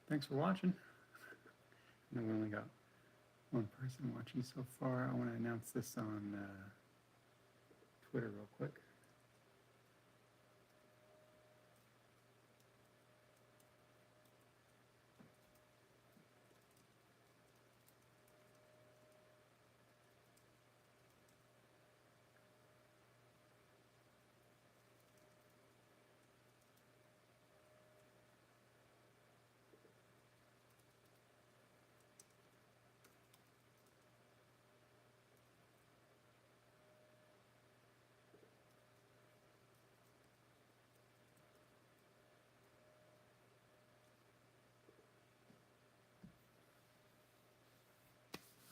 thanks for watching. I know we only got one person watching so far. I want to announce this on Twitter real quick.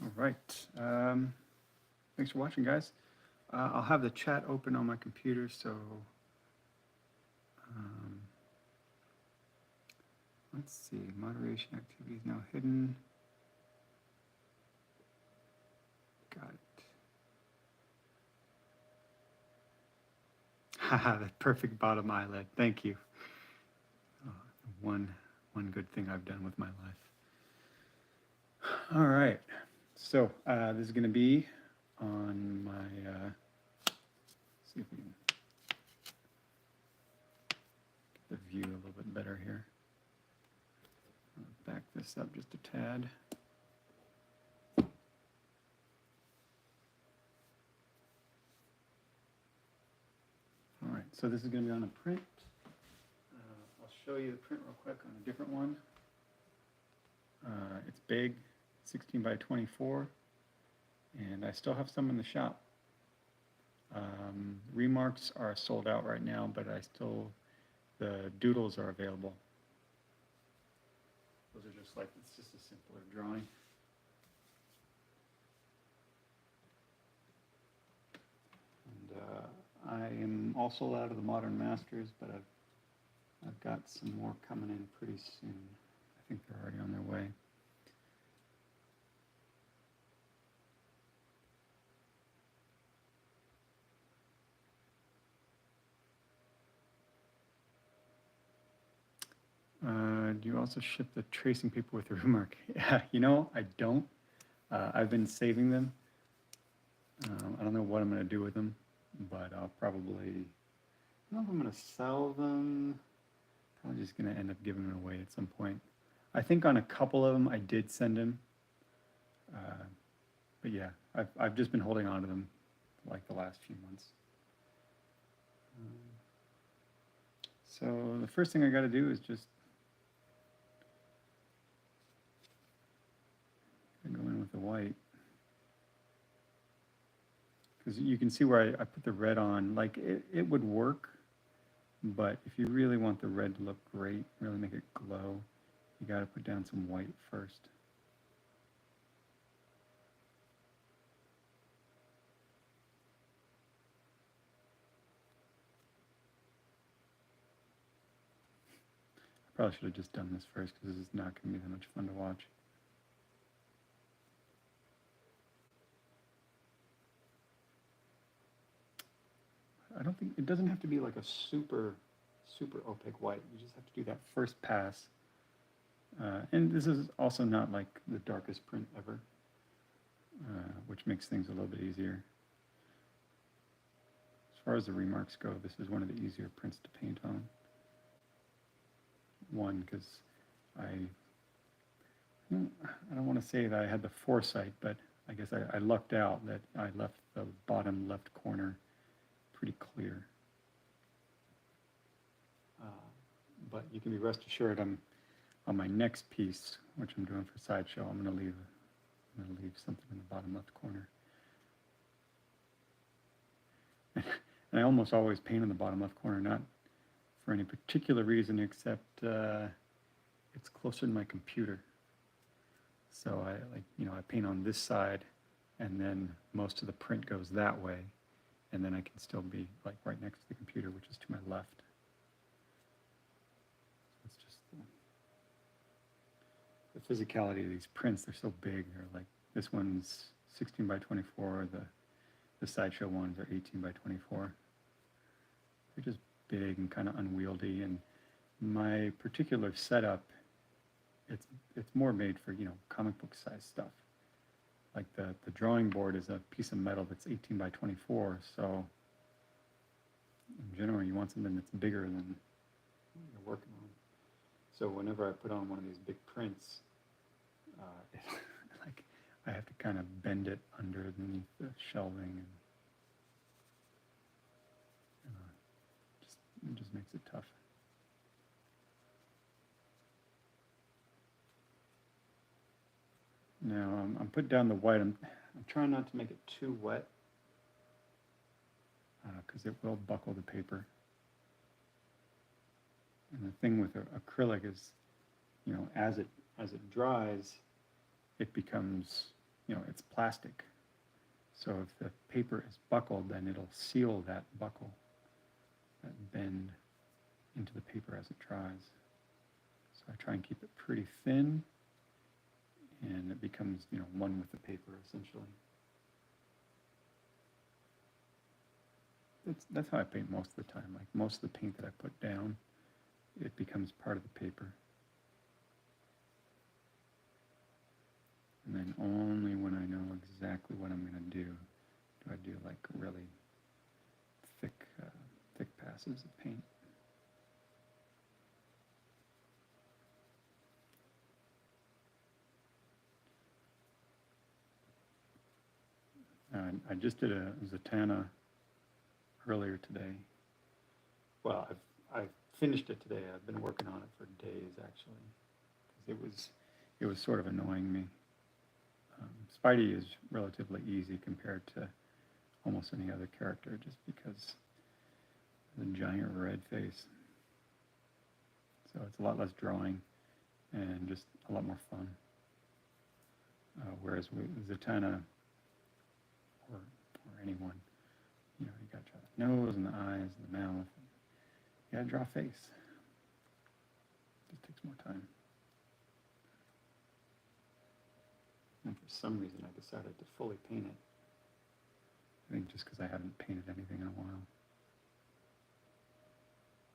All right. Thanks for watching, guys. I'll have the chat open on my computer, so um, let's see. Moderation activity is now hidden. Got it. Haha, the perfect bottom eyelid. Thank you. Oh, one good thing I've done with my life. All right. So this is going to be on my. See if we can get the view a little bit better here. I'll back this up just a tad. All right, so this is going to be on a print. I'll show you the print real quick on a different one. It's big, 16 by 24, and I still have some in the shop. Remarques are sold out right now, but the doodles are available. Those are just like, it's just a simpler drawing. And I am also out of the Modern Masters, but I've got some more coming in pretty soon. I think they're already on their way. Do you also ship the tracing paper with the Remarque? Yeah, you know, I don't. I've been saving them. I don't know what I'm going to do with them, but I'll probably, I don't know if I'm going to sell them. Probably just going to end up giving them away at some point. I think on a couple of them I did send them. But yeah, I've just been holding on to them like the last few months. So the first thing I got to do is just go in with the white. Because you can see where I put the red on, like it would work, but if you really want the red to look great, really make it glow, you got to put down some white first. I probably should have just done this first because this is not going to be that much fun to watch. I don't think, it doesn't have to be like a super opaque white. You just have to do that first pass. And this is also not like the darkest print ever, which makes things a little bit easier. As far as the Remarques go, this is one of the easier prints to paint on. One, because I don't want to say that I had the foresight, but I guess I lucked out that I left the bottom left corner pretty clear. But you can be rest assured I'm on my next piece, which I'm doing for Sideshow, I'm going to leave something in the bottom left corner. And I almost always paint in the bottom left corner, not for any particular reason except it's closer to my computer. So I paint on this side, and then most of the print goes that way, and then I can still be like right next to the computer, which is to my left. It's just the physicality of these prints. They're so big. They're like, this one's 16 by 24. The Sideshow ones are 18 by 24. They're just big and kind of unwieldy. And my particular setup it's more made for, comic book size stuff. Like the drawing board is a piece of metal that's 18 by 24, so in general you want something that's bigger than what you're working on. So whenever I put on one of these big prints, it, like I have to kind of bend it underneath the shelving, and it just makes it tough. Now I'm putting down the white. I'm trying not to make it too wet because it will buckle the paper. And the thing with acrylic is, as it dries, it becomes, it's plastic. So if the paper is buckled, then it'll seal that buckle, that bend into the paper as it dries. So I try and keep it pretty thin, and it becomes, one with the paper essentially. That's how I paint most of the time. Like most of the paint that I put down, it becomes part of the paper. And then only when I know exactly what I'm going to do I do like really thick passes of paint. I just did a Zatanna earlier today. Well, I finished it today. I've been working on it for days actually, because it was sort of annoying me. Spidey is relatively easy compared to almost any other character, just because of the giant red face. So it's a lot less drawing and just a lot more fun. Whereas with Zatanna or anyone, you got to draw the nose and the eyes and the mouth. You got to draw a face. It just takes more time. And for some reason, I decided to fully paint it. I think just because I haven't painted anything in a while.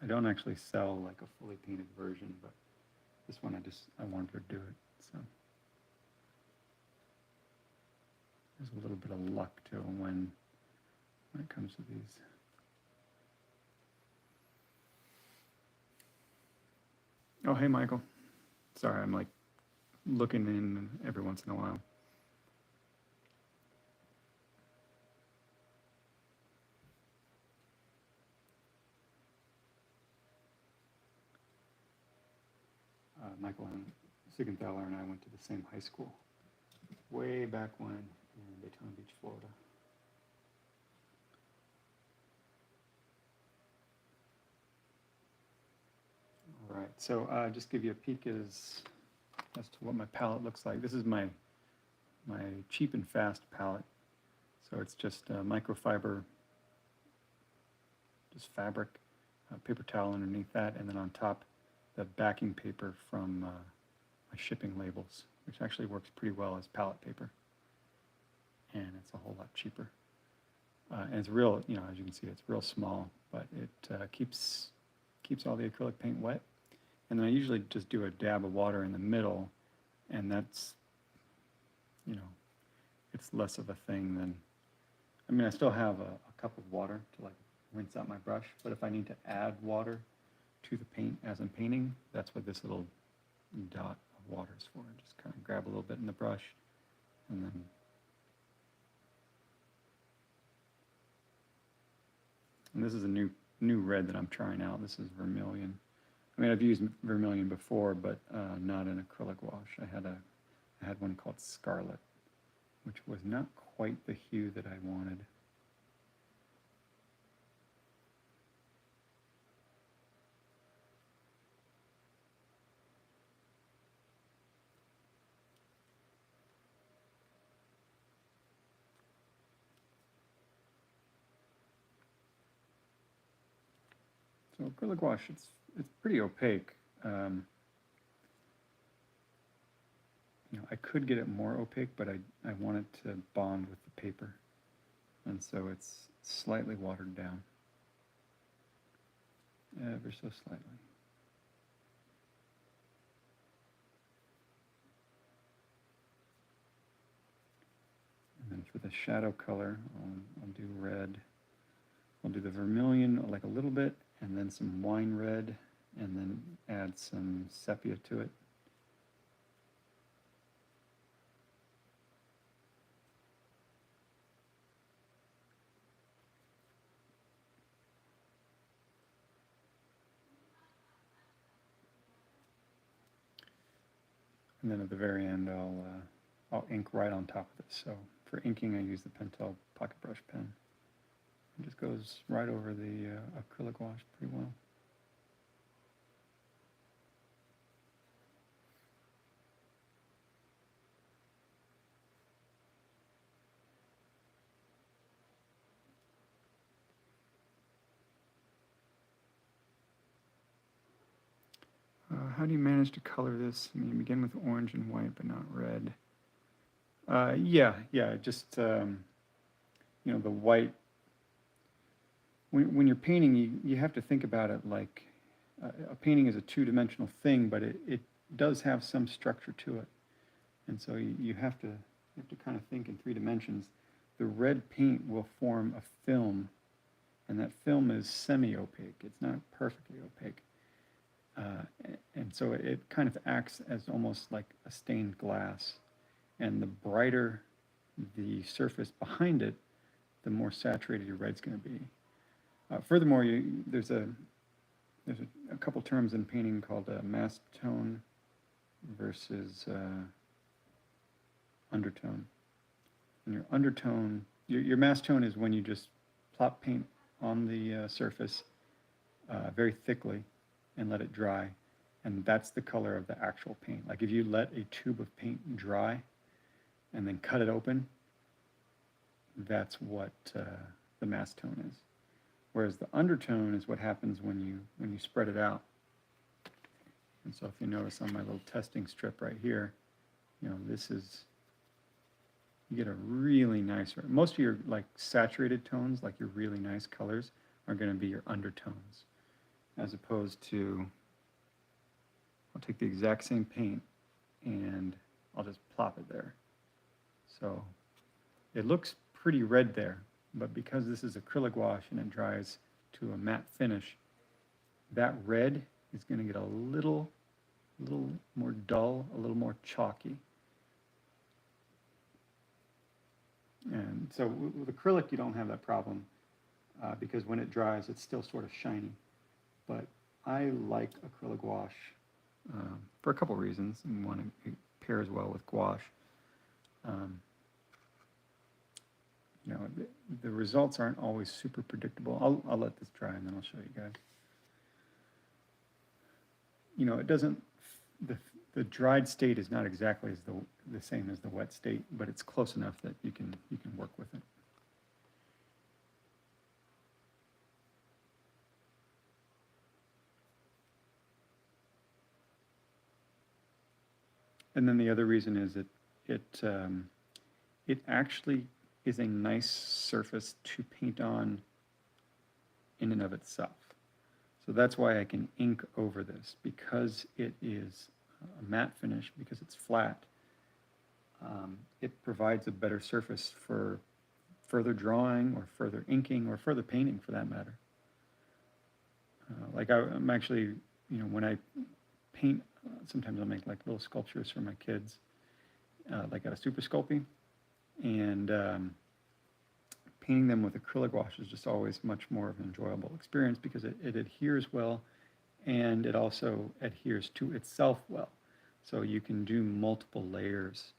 I don't actually sell like a fully painted version, but this one I wanted to do it. So there's a little bit of luck to when it comes to these. Oh, hey, Michael. Sorry, I'm like looking in every once in a while. Michael and Sigenthaler and I went to the same high school way back when in Daytona Beach, Florida. All right, so just give you a peek as to what my palette looks like. This is my cheap and fast palette. So it's just microfiber, just fabric, paper towel underneath that, and then on top the backing paper from my shipping labels, which actually works pretty well as palette paper, and it's a whole lot cheaper. And it's real, as you can see, it's real small, but it keeps all the acrylic paint wet. And then I usually just do a dab of water in the middle, and that's, it's less of a thing than, I still have a cup of water to like rinse out my brush, but if I need to add water to the paint as I'm painting, that's what this little dot of water is for. Just kind of grab a little bit in the brush, and then this is a new red that I'm trying out. This is vermilion. I've used vermilion before, but not an acrylic wash. I had one called Scarlet, which was not quite the hue that I wanted. So acrylic wash, it's pretty opaque. I could get it more opaque, but I want it to bond with the paper, and so it's slightly watered down, ever so slightly. the shadow color, I'll do red. I'll do the vermilion like a little bit, and then some wine red, and then add some sepia to it. And then at the very end, I'll ink right on top of this. So for inking, I use the Pentel Pocket Brush pen. It just goes right over the acrylic wash pretty well. How do you manage to color this? I mean, you begin with orange and white, but not red. Yeah, just, the white. When you're painting, you have to think about it like a painting is a two-dimensional thing, but it does have some structure to it. And so you have to kind of think in 3 dimensions. The red paint will form a film, and that film is semi-opaque. It's not perfectly opaque. And so it kind of acts as almost like a stained glass. And the brighter the surface behind it, the more saturated your red's going to be. Furthermore, there's a couple terms in painting called mass tone versus undertone. And your undertone, your mass tone is when you just plop paint on the surface very thickly and let it dry, and that's the color of the actual paint. Like if you let a tube of paint dry and then cut it open, that's what the mass tone is. Whereas the undertone is what happens when you spread it out. And so if you notice on my little testing strip right here, this is, you get a really nice, most of your like saturated tones, like your really nice colors, are going to be your undertones, as opposed to, I'll take the exact same paint and I'll just plop it there. So it looks pretty red there, but because this is acrylic wash and it dries to a matte finish, that red is going to get a little more dull, a little more chalky. And so with acrylic, you don't have that problem because when it dries, it's still sort of shiny. But I like acrylic wash for a couple reasons. And one, it pairs well with gouache. The results aren't always super predictable. I'll let this dry and then I'll show you guys. It doesn't, the dried state is not exactly the same as the wet state, but it's close enough that you can work with it. And then the other reason is it actually is a nice surface to paint on in and of itself. So that's why I can ink over this, because it is a matte finish, because it's flat. It provides a better surface for further drawing or further inking or further painting for that matter. Like I'm actually, when I paint, sometimes I'll make like little sculptures for my kids, like at a Super Sculpey, and painting them with acrylic wash is just always much more of an enjoyable experience because it adheres well, and it also adheres to itself well. So you can do multiple layers,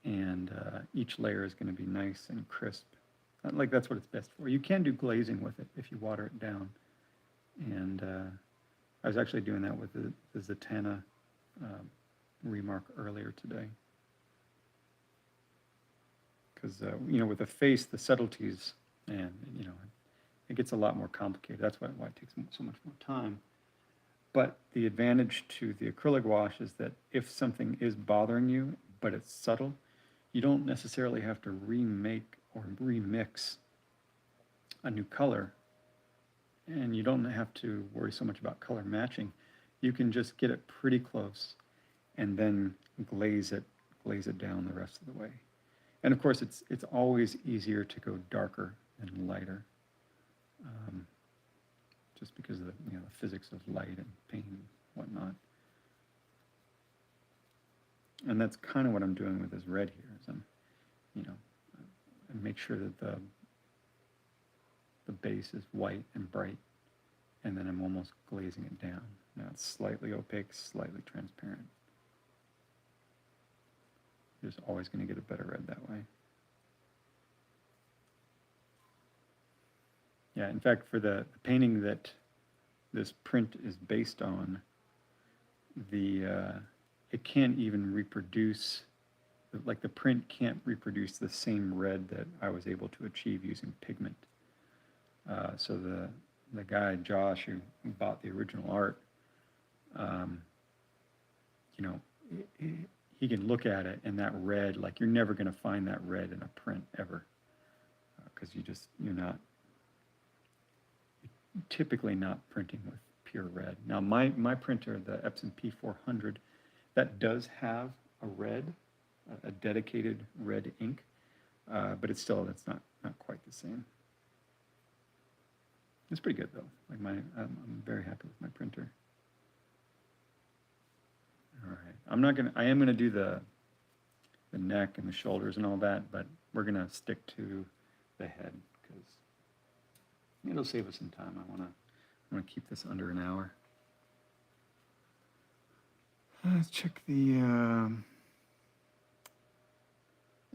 and each layer is going to be nice and crisp. Like that's what it's best for. You can do glazing with it if you water it down. And I was actually doing that with the Zatanna Remarque earlier today. Because, with the face, the subtleties, and, it gets a lot more complicated. That's why it takes so much more time. But the advantage to the acrylic wash is that if something is bothering you, but it's subtle, you don't necessarily have to remake or remix a new color. And you don't have to worry so much about color matching. You can just get it pretty close and then glaze it down the rest of the way. And of course, it's always easier to go darker than lighter, just because of the the physics of light and paint and whatnot. And that's kind of what I'm doing with this red here. Is I make sure that the base is white and bright, and then I'm almost glazing it down. Now it's slightly opaque, slightly transparent. You're just always going to get a better red that way. Yeah, in fact, for the painting that this print is based on, it can't even reproduce, like the print can't reproduce the same red that I was able to achieve using pigment. So the guy, Josh, who bought the original art, he can look at it, and that red, like you're never going to find that red in a print ever, because you're typically not printing with pure red. Now my printer, the Epson P400, that does have a red, a dedicated red ink, but that's not quite the same. It's pretty good though. Like I'm very happy with my printer. All right, I am gonna do the neck and the shoulders and all that, but we're gonna stick to the head because it'll save us some time. I wanna keep this under an hour. Let's check the.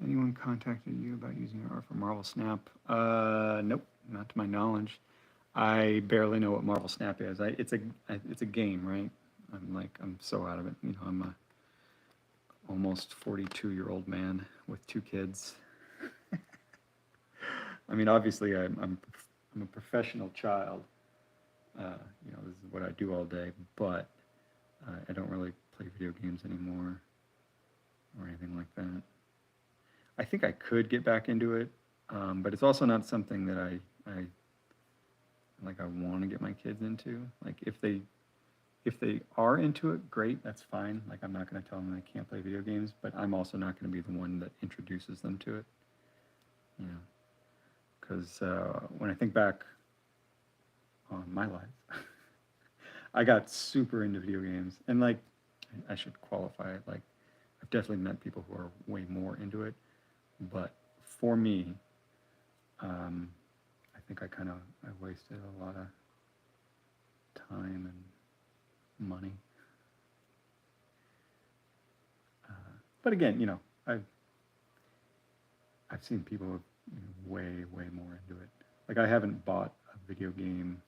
Anyone contacted you about using art for Marvel Snap? Nope, not to my knowledge. I barely know what Marvel Snap is. It's a game, right? I'm so out of it. I'm a almost 42-year-old man with 2 kids. I mean, obviously, I'm a professional child. This is what I do all day, but I don't really play video games anymore or anything like that. I think I could get back into it, but it's also not something that I want to get my kids into. Like if they are into it, great, that's fine. Like I'm not going to tell them they can't play video games, but I'm also not going to be the one that introduces them to it. Because when I think back on my life, I got super into video games, and like I should qualify it. Like I've definitely met people who are way more into it, but for me, I think I wasted a lot of time and money. But again, I've seen people way more into it. Like I haven't bought a video game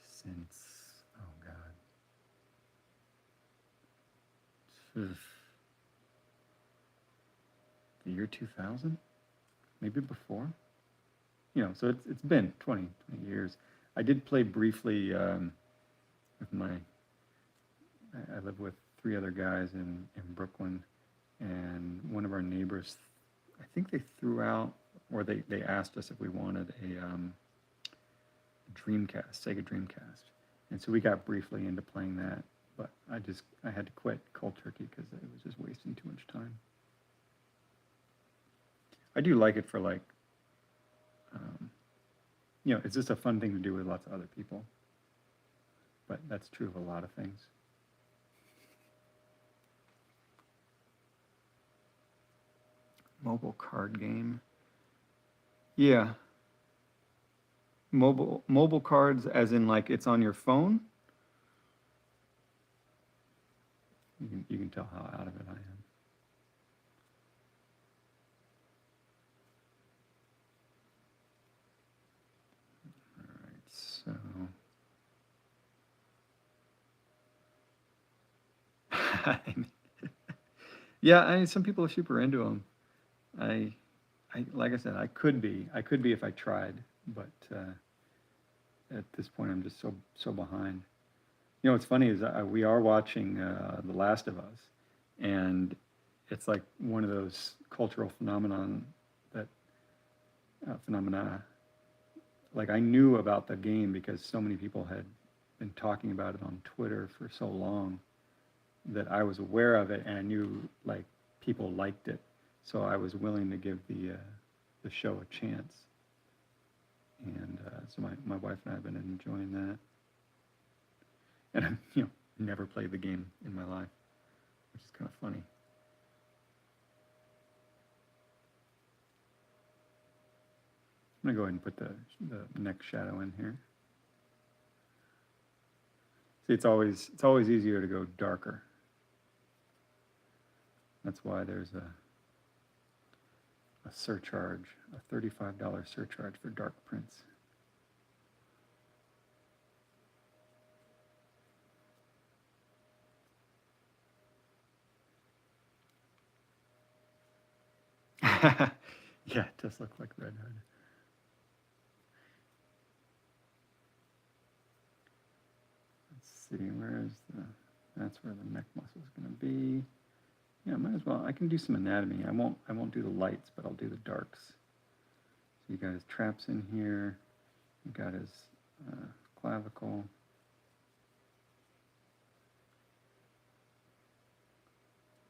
since, oh God, the year 2000, maybe before. So it's been 20 years. I did play briefly with I live with 3 other guys in Brooklyn, and one of our neighbors, I think they threw out, or they asked us if we wanted a Dreamcast, Sega Dreamcast. And so we got briefly into playing that, but I had to quit cold turkey because it was just wasting too much time. I do like it for like, it's just a fun thing to do with lots of other people. But that's true of a lot of things. Mobile card game. Yeah. Mobile cards as in like it's on your phone? You can tell how out of it I am. So, yeah, some people are super into them. I like I said, I could be if I tried, but at this point, I'm just so behind. What's funny is we are watching The Last of Us, and it's like one of those cultural phenomena. Like I knew about the game because so many people had been talking about it on Twitter for so long that I was aware of it, and I knew like people liked it. So I was willing to give the show a chance. And so my wife and I have been enjoying that. And I've, never played the game in my life, which is kind of funny. I'm going to go ahead and put the neck shadow in here. See, it's always easier to go darker. That's why there's a surcharge, a $35 surcharge for dark prints. Yeah, it does look like Red Hood. Let's see, that's where the neck muscle is going to be. Yeah, might as well. I can do some anatomy. I won't do the lights, but I'll do the darks. So you got his traps in here. You got his clavicle.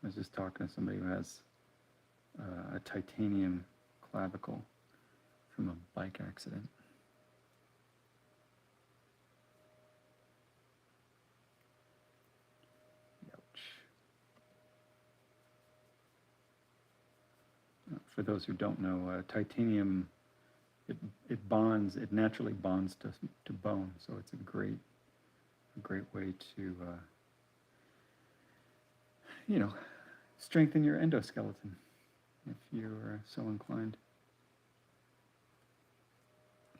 I was just talking to somebody who has a titanium clavicle from a bike accident. For those who don't know, titanium, it naturally bonds to bone, so it's a great way to, strengthen your endoskeleton if you're so inclined.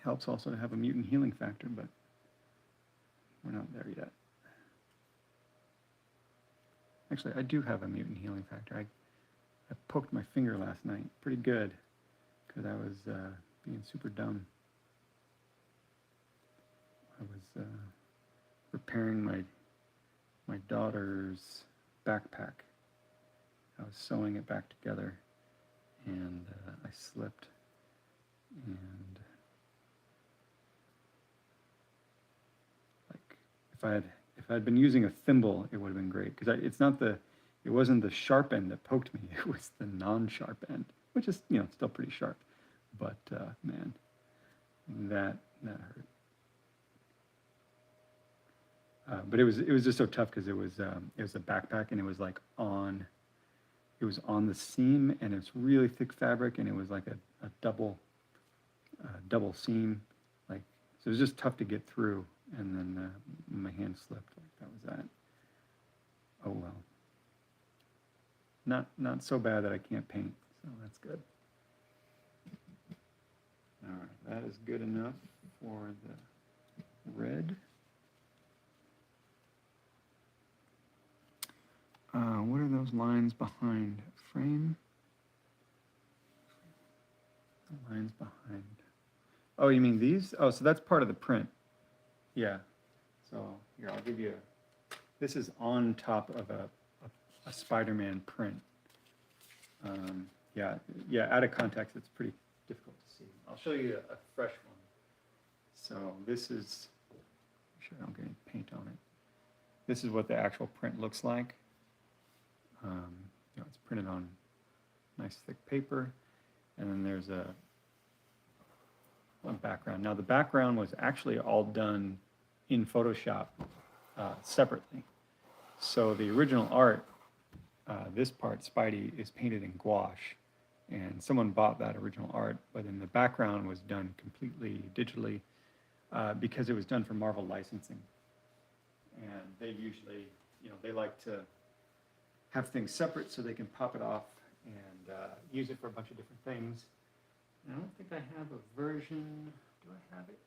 Helps also to have a mutant healing factor, but we're not there yet. Actually, I do have a mutant healing factor. I poked my finger last night, pretty good, because I was being super dumb. I was repairing my daughter's backpack. I was sewing it back together, and I slipped, and like if I had been using a thimble, it would have been great, because it wasn't the sharp end that poked me, it was the non-sharp end, which is, still pretty sharp. But, man, that hurt. But it was just so tough because it was a backpack, and it was like on the seam, and it's really thick fabric, and it was like a double seam, like, so it was just tough to get through, and then my hand slipped, like that was that. Oh well. Not so bad that I can't paint, so that's good. All right, that is good enough for the red. What are those lines behind? Frame? The lines behind. Oh, you mean these? Oh, so that's part of the print. Yeah. So here, I'll give you this is on top of a Spider-Man print. Yeah, out of context, it's pretty difficult to see. I'll show you a fresh one. So this is, make sure I don't get any paint on it. This is what the actual print looks like. It's printed on nice thick paper, and then there's a background. Now the background was actually all done in Photoshop separately. So the original art, this part, Spidey, is painted in gouache, and someone bought that original art, but then the background was done completely digitally because it was done for Marvel licensing. And they usually, they like to have things separate so they can pop it off and use it for a bunch of different things. And I don't think I have a version. Do I have it?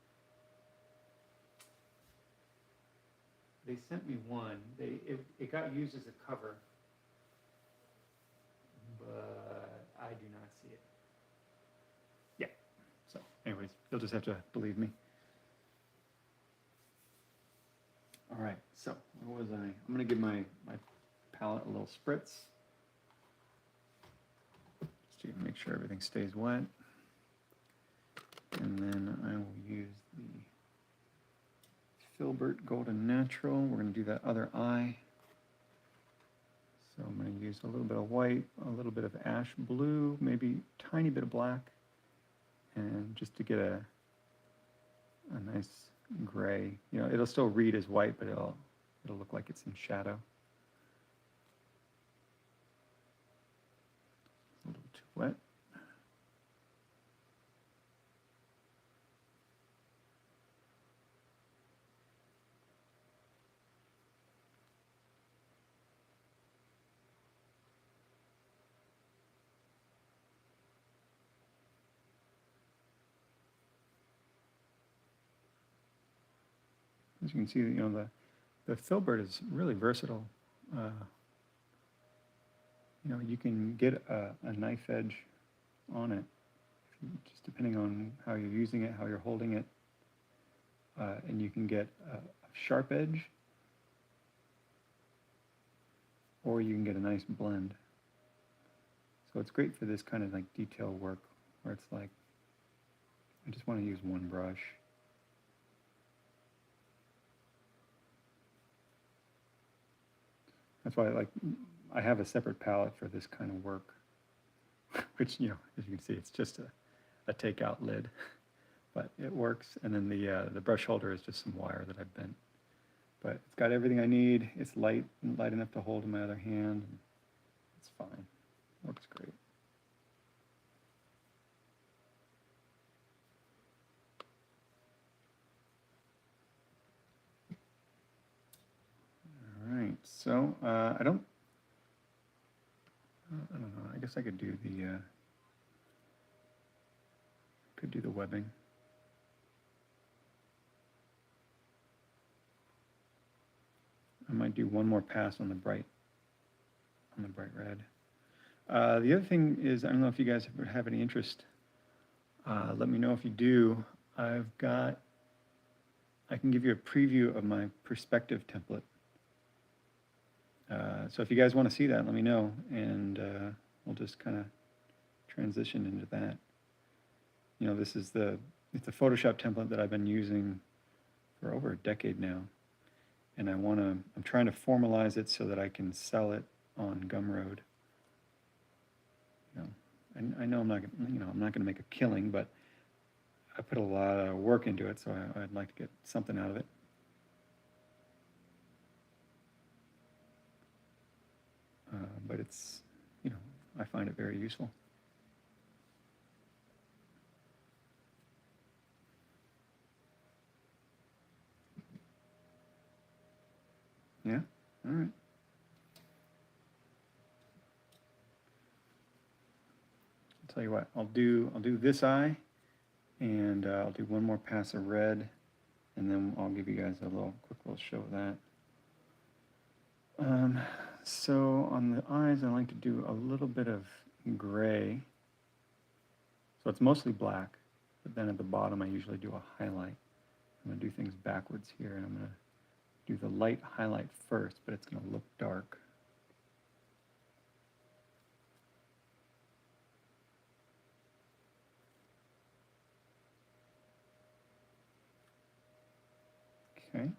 They sent me one. It got used as a cover, but I do not see it. Yeah. So, anyways, you'll just have to believe me. All right. So, where was I? I'm going to give my palette a little spritz, just to make sure everything stays wet. And then I will use the Filbert Golden Natural. We're going to do that other eye. So I'm going to use a little bit of white, a little bit of ash blue, maybe a tiny bit of black, and just to get a nice gray. You know, it'll still read as white, but it'll look like it's in shadow. A little too wet. As you can see, you know, the filbert is really versatile. You know, you can get a knife edge on it, just depending on how you're using it, how you're holding it. And you can get a sharp edge, or you can get a nice blend. So it's great for this kind of like detail work, where it's like, I just want to use one brush. That's why I have a separate palette for this kind of work, which, you know, as you can see, it's just a takeout lid, but it works. And then the brush holder is just some wire that I've bent. But it's got everything I need. It's light enough to hold in my other hand. It's fine. Works great. All right. So I don't know. I guess I could do the webbing. I might do one more pass on the bright red. The other thing is, I don't know if you guys have any interest. Let me know if you do. I can give you a preview of my perspective template. So if you guys want to see that, let me know, and we'll just kind of transition into that. You know, it's a Photoshop template that I've been using for over a decade now, and I'm trying to formalize it so that I can sell it on Gumroad. You know, I know I'm not going to make a killing, but I put a lot of work into it, so I'd like to get something out of it. But it's, you know, I find it very useful. Yeah, all right. I'll tell you what, I'll do this eye, and I'll do one more pass of red, and then I'll give you guys a quick little show of that. So on the eyes, I like to do a little bit of gray. So it's mostly black, but then at the bottom I usually do a highlight. I'm going to do things backwards here, and I'm going to do the light highlight first, but it's going to look dark. Okay.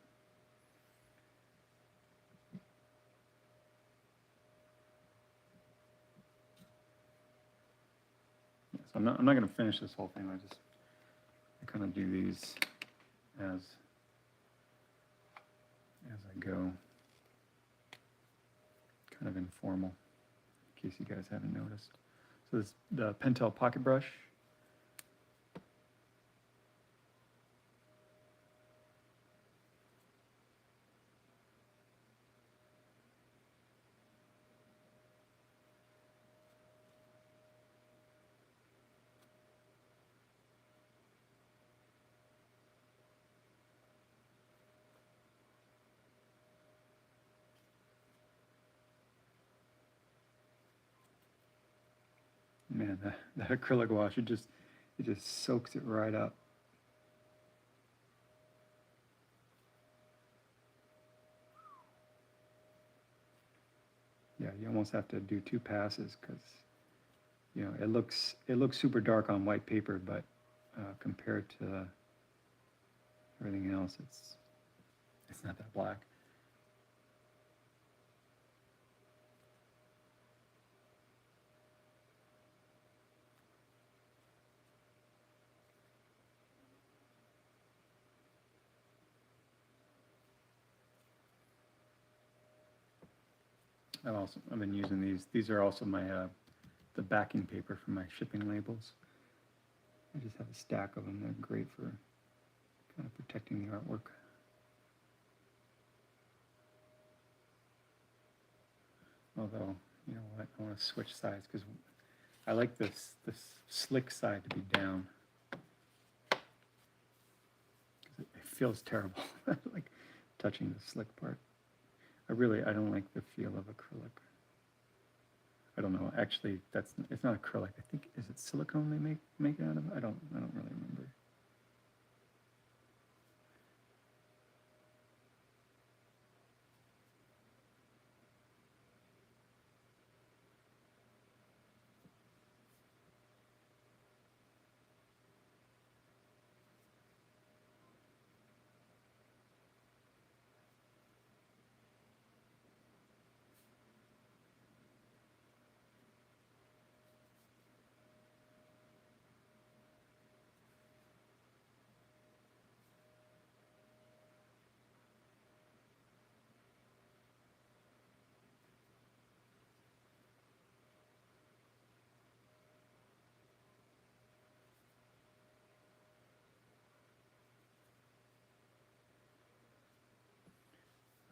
So I'm not going to finish this whole thing. I kind of do these as I go, kind of informal, in case you guys haven't noticed. So this the Pentel pocket brush. Man, that acrylic wash, it just soaks it right up. Yeah, you almost have to do 2 passes because, you know, it looks super dark on white paper, but compared to everything else, it's not that black. I've been using these. These are also my the backing paper for my shipping labels. I just have a stack of them. They're great for kind of protecting the artwork. Although, you know what, I want to switch sides because I like this slick side to be down. It feels terrible, like touching the slick part. I don't like the feel of acrylic. I don't know. Actually, it's not acrylic. I think, is it silicone they make it out of? I don't really remember.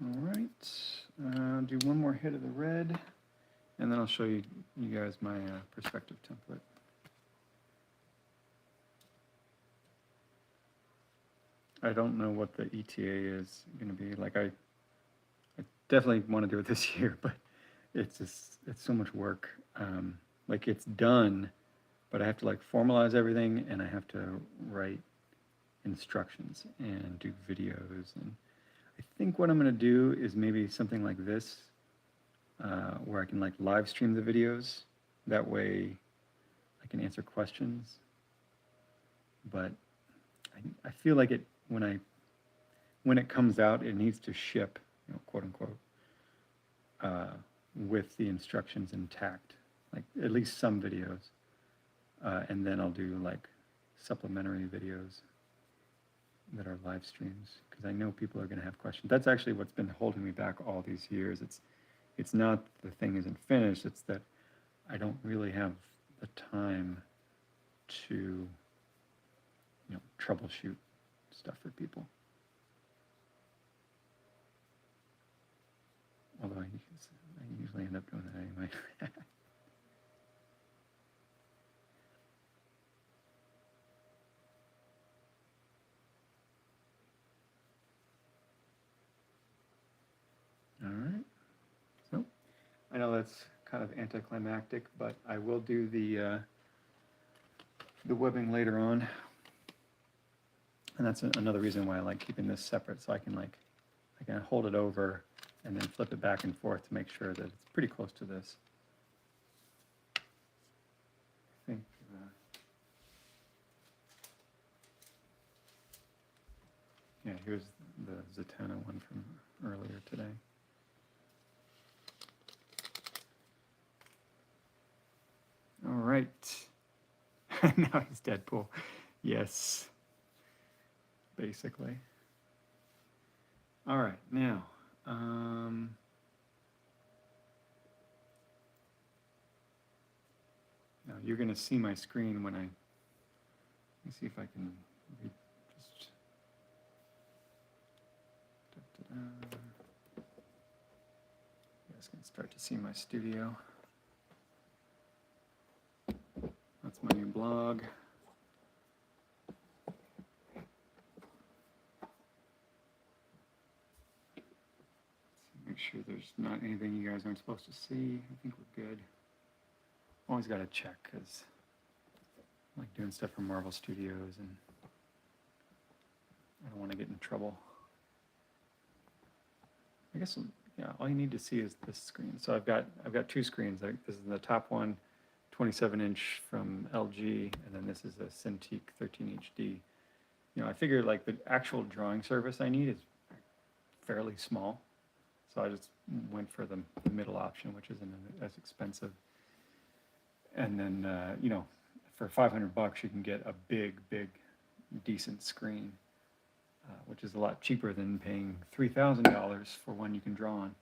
All right, do one more hit of the red, and then I'll show you guys my perspective template. I don't know what the ETA is going to be. Like I definitely want to do it this year, but it's so much work. Like it's done, but I have to like formalize everything, and I have to write instructions and do videos. And I think what I'm going to do is maybe something like this, where I can like live stream the videos. That way I can answer questions. But I feel like when it comes out, it needs to ship, you know, quote unquote, with the instructions intact, like at least some videos. And then I'll do like supplementary videos that are live streams, because I know people are going to have questions. That's actually what's been holding me back all these years. It's not the thing isn't finished, it's that I don't really have the time to, you know, troubleshoot stuff for people. Although I usually end up doing that anyway. All right. So I know that's kind of anticlimactic, but I will do the webbing later on. And that's another reason why I like keeping this separate, so I can hold it over and then flip it back and forth to make sure that it's pretty close to this. I think yeah, here's the Zatanna one from earlier today. All right. Now he's Deadpool. Yes. Basically. All right, now, now you're going to see my screen when let me see if I can just, you guys can start to see my studio. That's my new blog. Make sure there's not anything you guys aren't supposed to see. I think we're good. Always got to check, because I like doing stuff for Marvel Studios and I don't want to get in trouble. I guess, yeah, all you need to see is this screen. So I've got two screens. This is the top one, 27-inch from LG, and then this is a Cintiq 13 HD. You know, I figure like the actual drawing surface I need is fairly small. So I just went for the middle option, which isn't as expensive. And then, you know, for $500 you can get a big, decent screen, which is a lot cheaper than paying $3,000 for one you can draw on.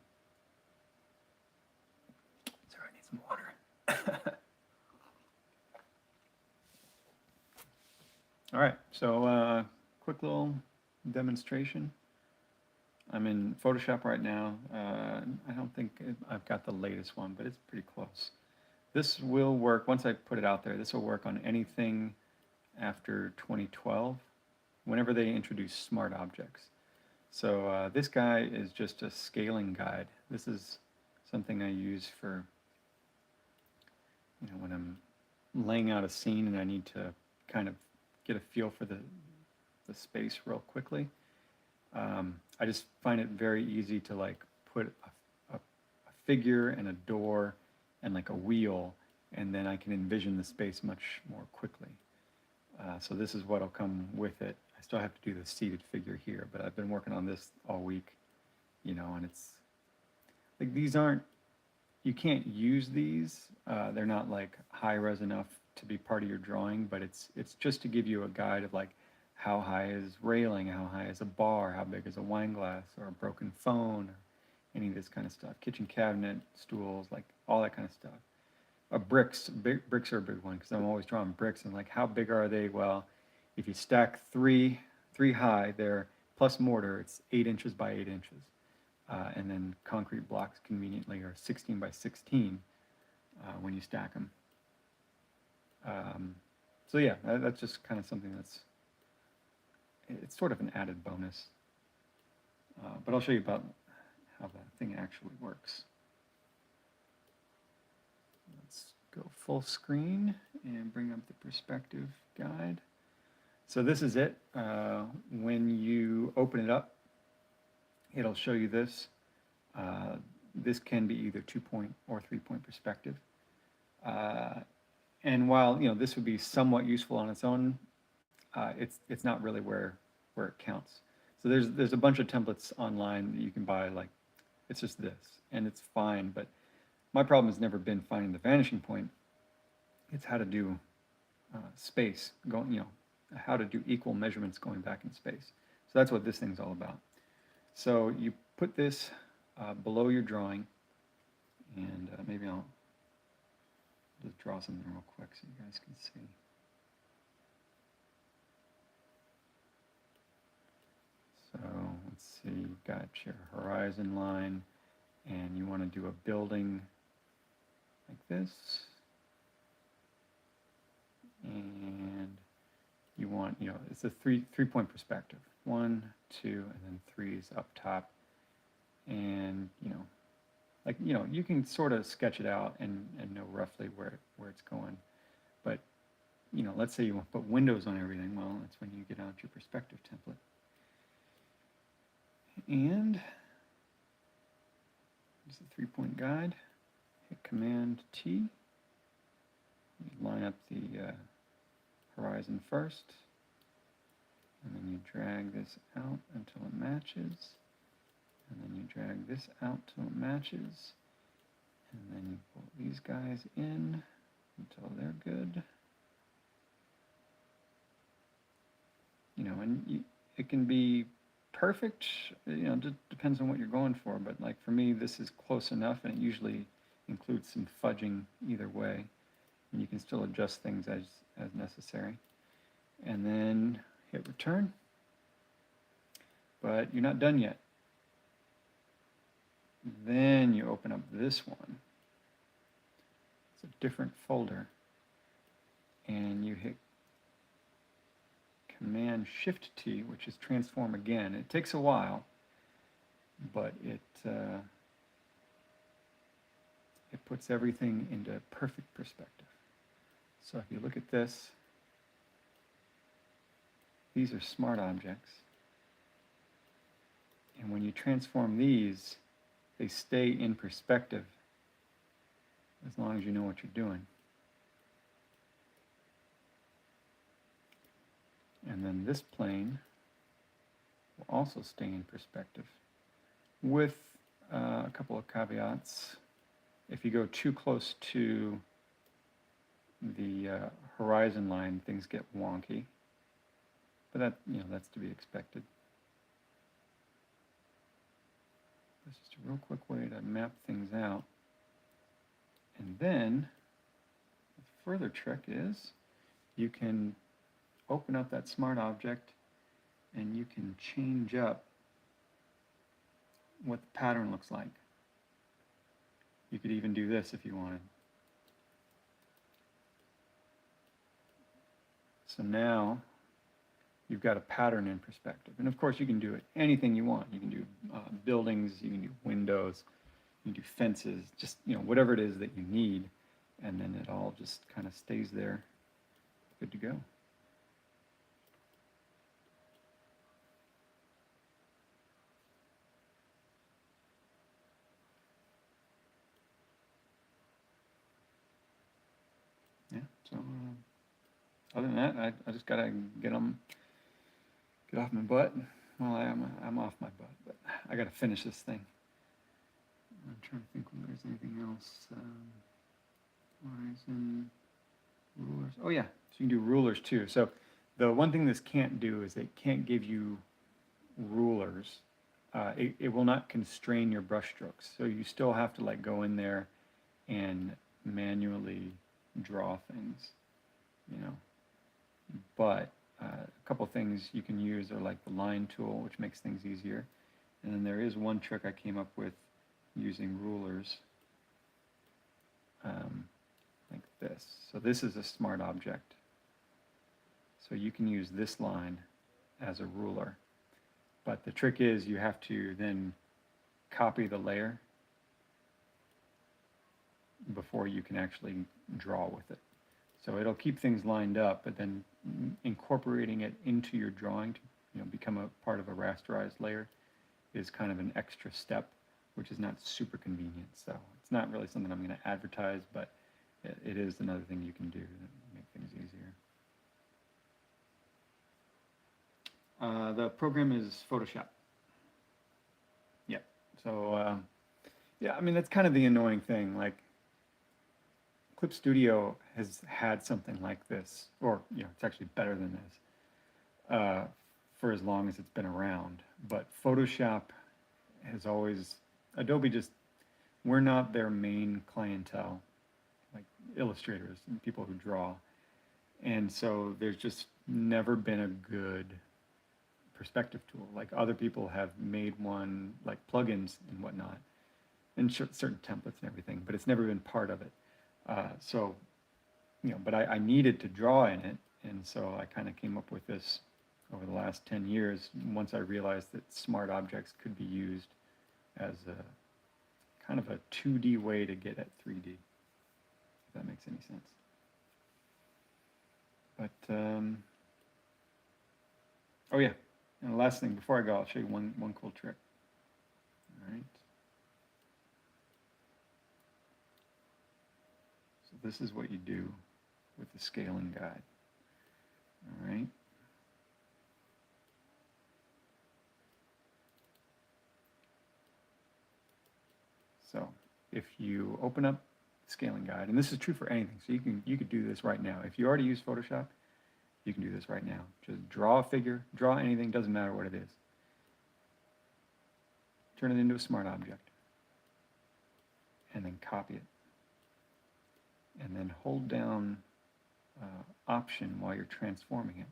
some water. All right, so quick little demonstration. I'm in Photoshop right now. I don't think I've got the latest one, but it's pretty close. This will work, once I put it out there, this will work on anything after 2012, whenever they introduce smart objects. So this guy is just a scaling guide. This is something I use for, when I'm laying out a scene and I need to kind of get a feel for the space real quickly. I just find it very easy to like put a figure and a door and like a wheel, and then I can envision the space much more quickly. So this is what'll come with it. I still have to do the seated figure here, but I've been working on this all week, and it's like these aren't, you can't use these. They're not like high res enough to be part of your drawing, but it's just to give you a guide of like how high is railing, how high is a bar, how big is a wine glass or a broken phone, or any of this kind of stuff. Kitchen cabinet, stools, like all that kind of stuff. Bricks are a big one because I'm always drawing bricks and like how big are they? Well, if you stack three high, they're plus mortar, it's 8 inches by 8 inches. And then concrete blocks conveniently are 16 by 16 when you stack them. So yeah, that's just kind of something it's sort of an added bonus. But I'll show you about how that thing actually works. Let's go full screen and bring up the perspective guide. So this is it. When you open it up, it'll show you this. This can be either 2-point or 3-point perspective. And while this would be somewhat useful on its own, it's not really where it counts. So there's a bunch of templates online that you can buy. Like it's just this, and it's fine. But my problem has never been finding the vanishing point. It's how to do space going. How to do equal measurements going back in space. So that's what this thing's all about. So you put this below your drawing, and maybe I'll just draw something real quick so you guys can see. So let's see, you've got your horizon line, and you want to do a building like this. And you want, it's a three-point perspective. 1, 2, and then 3 is up top. And, you can sort of sketch it out and know roughly where it's going. But, let's say you want to put windows on everything. Well, that's when you get out your perspective template. And there's the 3-point guide. Hit Command T. You line up the horizon first. And then you drag this out until it matches. And then you drag this out till it matches. And then you pull these guys in until they're good. And it can be perfect, just depends on what you're going for. But like for me, this is close enough, and it usually includes some fudging either way. And you can still adjust things as necessary. And then hit return. But you're not done yet. Then you open up this one. It's a different folder. And you hit Command Shift T, which is transform again. It takes a while, but it puts everything into perfect perspective. So if you look at this, these are smart objects. And when you transform these, they stay in perspective as long as you know what you're doing. And then this plane will also stay in perspective with a couple of caveats. If you go too close to the horizon line, things get wonky. But that's to be expected. That's just a real quick way to map things out. And then the further trick is you can open up that smart object and you can change up what the pattern looks like. You could even do this if you wanted. So now you've got a pattern in perspective. And of course you can do it anything you want. You can do buildings, you can do windows, you can do fences, just whatever it is that you need. And then it all just kind of stays there, good to go. Yeah, so other than that, I just gotta get off my butt. Well, I'm off my butt, but I gotta finish this thing. I'm trying to think if there's anything else. Horizon, rulers. Oh yeah, so you can do rulers too. So the one thing this can't do is it can't give you rulers. It will not constrain your brush strokes. So you still have to like go in there and manually draw things, But a couple things you can use are like the line tool, which makes things easier. And then there is one trick I came up with using rulers, like this. So this is a smart object. So you can use this line as a ruler. But the trick is you have to then copy the layer before you can actually draw with it. So it'll keep things lined up, but then incorporating it into your drawing to become a part of a rasterized layer is kind of an extra step, which is not super convenient. So it's not really something I'm going to advertise, but it is another thing you can do to make things easier. The program is Photoshop. Yep. So yeah, I mean that's kind of the annoying thing. Like Clip Studio has had something like this, or it's actually better than this, for as long as it's been around. But Photoshop has always, Adobe we're not their main clientele, like illustrators and people who draw. And so there's just never been a good perspective tool. Like other people have made one, like plugins and whatnot, and certain templates and everything, but it's never been part of it. So, but I needed to draw in it, and so I kind of came up with this over the last 10 years, once I realized that smart objects could be used as a kind of a 2D way to get at 3D, if that makes any sense. But, oh yeah, and the last thing, before I go, I'll show you one cool trick. All right. So this is what you do with the scaling guide. All right. So if you open up the scaling guide, and this is true for anything, so you could do this right now. If you already use Photoshop, you can do this right now. Just draw a figure, draw anything, doesn't matter what it is. Turn it into a smart object. And then copy it. And then hold down Option while you're transforming it.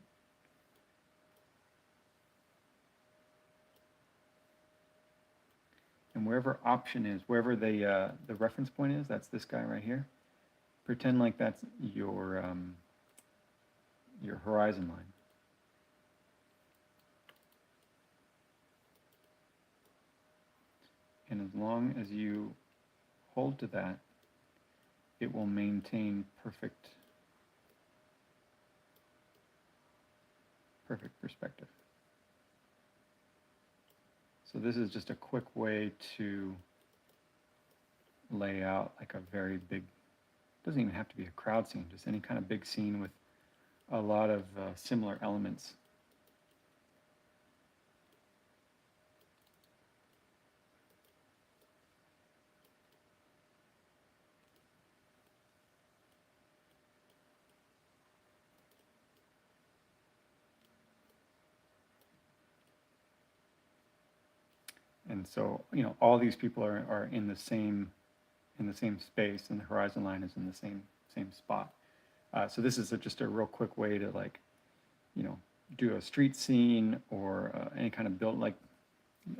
And wherever Option is, wherever the reference point is, that's this guy right here. Pretend like that's your horizon line. And as long as you hold to that, it will maintain perfect perspective. So this is just a quick way to lay out like a very big, doesn't even have to be a crowd scene, just any kind of big scene with a lot of similar elements. And so, all these people are in the same in the same space, and the horizon line is in the same spot. So this is just a real quick way to, like, you know, do a street scene or any kind of build, like,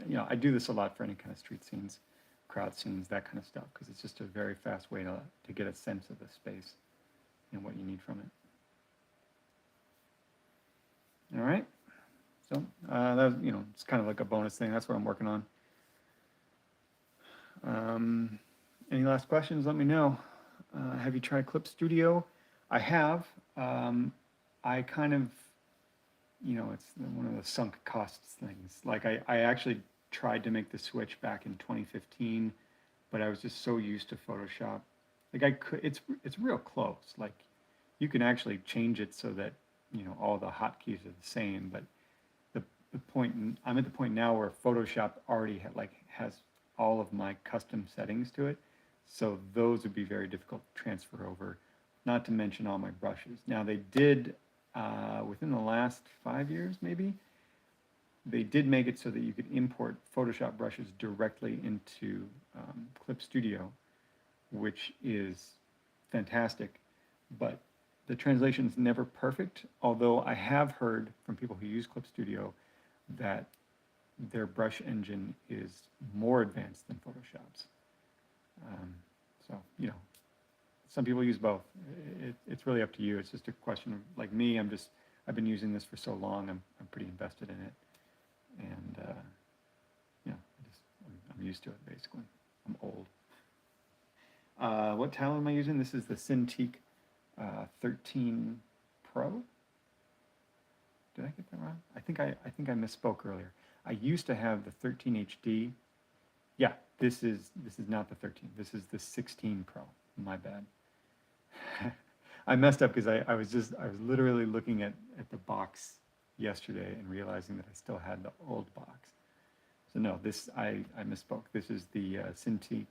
you know, I do this a lot for any kind of street scenes, crowd scenes, that kind of stuff, because it's just a very fast way to get a sense of the space and what you need from it. All right. So that was, you know, it's kind of like a bonus thing. That's what I'm working on. Any last questions? Let me know. Have you tried Clip Studio? I have. I kind of, you know, it's one of the sunk costs things. Like I actually tried to make the switch back in 2015, but I was just so used to Photoshop. Like I could, it's real close. Like you can actually change it so that, you know, all the hotkeys are the same, but the point, I'm at the point now where Photoshop already has all of my custom settings to it. So those would be very difficult to transfer over, not to mention all my brushes. Now they did, within the last 5 years maybe, they did make it so that you could import Photoshop brushes directly into Clip Studio, which is fantastic, but the translation is never perfect, although I have heard from people who use Clip Studio that their brush engine is more advanced than Photoshop's. So, you know, some people use both. It's really up to you. It's just a question of, like me, I've been using this for so long, I'm pretty invested in it. And, you know, I'm used to it, basically. I'm old. What talent am I using? This is the Cintiq 13 Pro. Did I get that wrong? I think I misspoke earlier. I used to have the 13 HD. Yeah, this is not the 13. This is the 16 Pro. My bad. I messed up because I was literally looking at the box yesterday and realizing that I still had the old box. So no, I misspoke. This is the Cintiq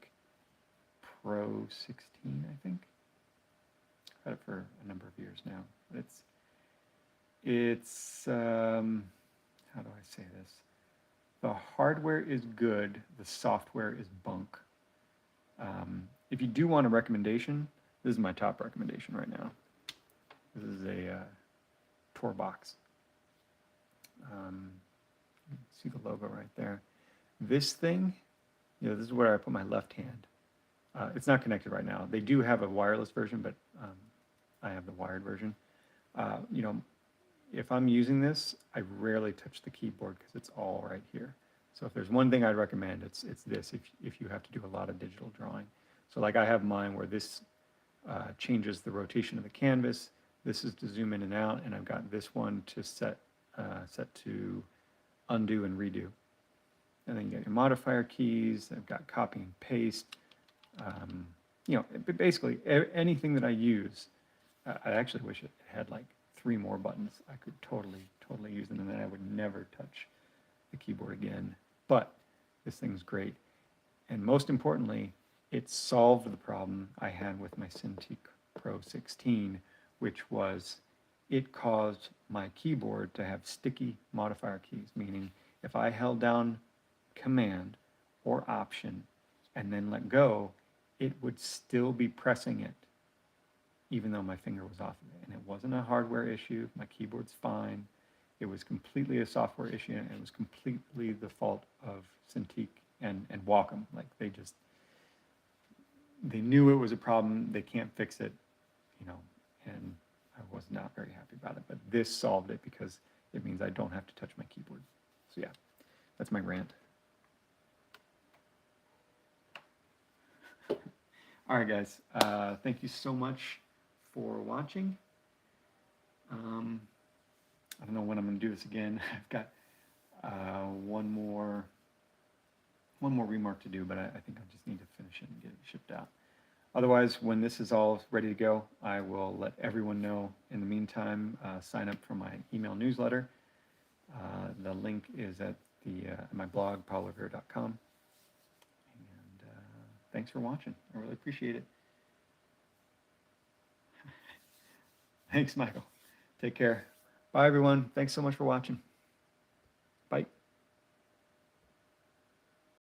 Pro 16, I think. I've had it for a number of years now. But it's how do I say this? The hardware is good, the software is bunk. If you do want a recommendation, this is my top recommendation right now. This is a Tor box. See the logo right there. This thing, you know, this is where I put my left hand. It's not connected right now. They do have a wireless version, but I have the wired version. You know, if I'm using this, I rarely touch the keyboard because it's all right here. So if there's one thing I'd recommend, it's this if you have to do a lot of digital drawing. So like I have mine where this changes the rotation of the canvas. This is to zoom in and out, and I've got this one to set to undo and redo. And then you get your modifier keys. I've got copy and paste. You know, basically anything that I use, I actually wish it had like 3 more buttons. I could totally use them, and then I would never touch the keyboard again. But this thing's great. And most importantly, it solved the problem I had with my Cintiq Pro 16, which was it caused my keyboard to have sticky modifier keys, meaning if I held down Command or Option and then let go, it would still be pressing it even though my finger was off of it. And it wasn't a hardware issue. My keyboard's fine. It was completely a software issue, and it was completely the fault of Cintiq and Wacom. Like they knew it was a problem. They can't fix it, you know, and I was not very happy about it. But this solved it because it means I don't have to touch my keyboard. So yeah, that's my rant. All right, guys. Thank you so much for watching. I don't know when I'm going to do this again. I've got one more remark to do, but I think I just need to finish it and get it shipped out. Otherwise, when this is all ready to go, I will let everyone know. In the meantime, sign up for my email newsletter. The link is at my blog, paulrevere.com. And thanks for watching. I really appreciate it. Thanks, Michael. Take care. Bye, everyone. Thanks so much for watching.